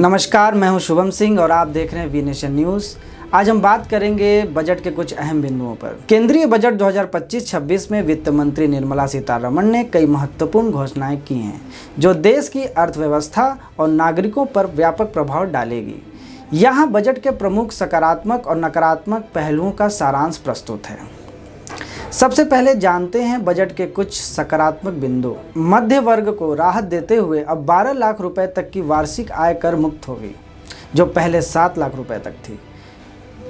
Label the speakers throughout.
Speaker 1: नमस्कार, मैं हूं शुभम सिंह और आप देख रहे हैं वी नेशन न्यूज़। आज हम बात करेंगे बजट के कुछ अहम बिंदुओं पर। केंद्रीय बजट 2025-26 में वित्त मंत्री निर्मला सीतारमण ने कई महत्वपूर्ण घोषणाएं की हैं जो देश की अर्थव्यवस्था और नागरिकों पर व्यापक प्रभाव डालेगी। यहाँ बजट के प्रमुख सकारात्मक और नकारात्मक पहलुओं का सारांश प्रस्तुत है। सबसे पहले जानते हैं बजट के कुछ सकारात्मक बिंदु। मध्य वर्ग को राहत देते हुए अब 12 लाख रुपए तक की वार्षिक आय कर मुक्त होगी, जो पहले 7 लाख रुपए तक थी।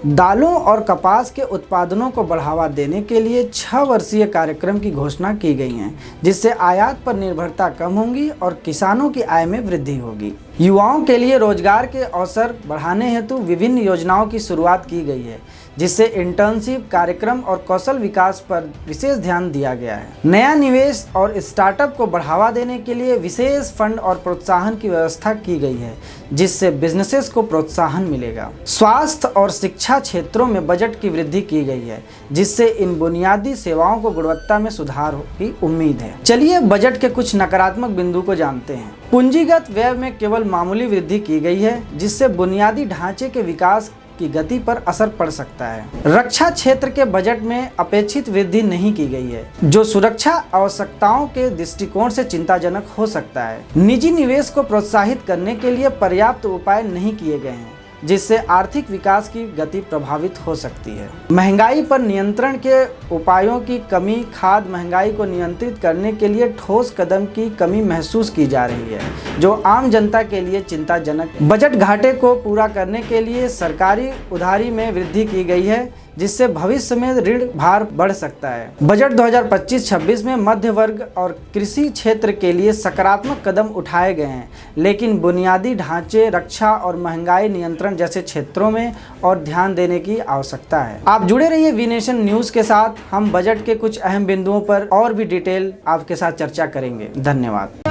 Speaker 1: दालों और कपास के उत्पादनों को बढ़ावा देने के लिए 6 वर्षीय कार्यक्रम की घोषणा की गई है, जिससे आयात पर निर्भरता कम होगी और किसानों की आय में वृद्धि होगी। युवाओं के लिए रोजगार के अवसर बढ़ाने हेतु विभिन्न योजनाओं की शुरुआत की गई है, जिससे इंटर्नशिप कार्यक्रम और कौशल विकास पर विशेष ध्यान दिया गया है। नया निवेश और स्टार्टअप को बढ़ावा देने के लिए विशेष फंड और प्रोत्साहन की व्यवस्था की गई है, जिससे बिजनेसेस को प्रोत्साहन मिलेगा। स्वास्थ्य और शिक्षा क्षेत्रों में बजट की वृद्धि की गई है, जिससे इन बुनियादी सेवाओं को गुणवत्ता में सुधार की उम्मीद है। चलिए बजट के कुछ नकारात्मक बिंदु को जानते हैं। पूंजीगत व्यय में केवल मामूली वृद्धि की गई है, जिससे बुनियादी ढांचे के विकास की गति पर असर पड़ सकता है। रक्षा क्षेत्र के बजट में अपेक्षित वृद्धि नहीं की गई है, जो सुरक्षा आवश्यकताओं के दृष्टिकोण से चिंताजनक हो सकता है। निजी निवेश को प्रोत्साहित करने के लिए पर्याप्त उपाय नहीं किए गए हैं, जिससे आर्थिक विकास की गति प्रभावित हो सकती है। महंगाई पर नियंत्रण के उपायों की कमी। खाद्य महंगाई को नियंत्रित करने के लिए ठोस कदम की कमी महसूस की जा रही है, जो आम जनता के लिए चिंताजनक। बजट घाटे को पूरा करने के लिए सरकारी उधारी में वृद्धि की गई है, जिससे भविष्य में ऋण भार बढ़ सकता है। बजट 2025-26 में मध्य वर्ग और कृषि क्षेत्र के लिए सकारात्मक कदम उठाए गए हैं, लेकिन बुनियादी ढांचे, रक्षा और महंगाई नियंत्रण जैसे क्षेत्रों में और ध्यान देने की आवश्यकता है। आप जुड़े रहिए वी नेशन न्यूज़ के साथ। हम बजट के कुछ अहम बिंदुओं पर और भी डिटेल आपके साथ चर्चा करेंगे। धन्यवाद।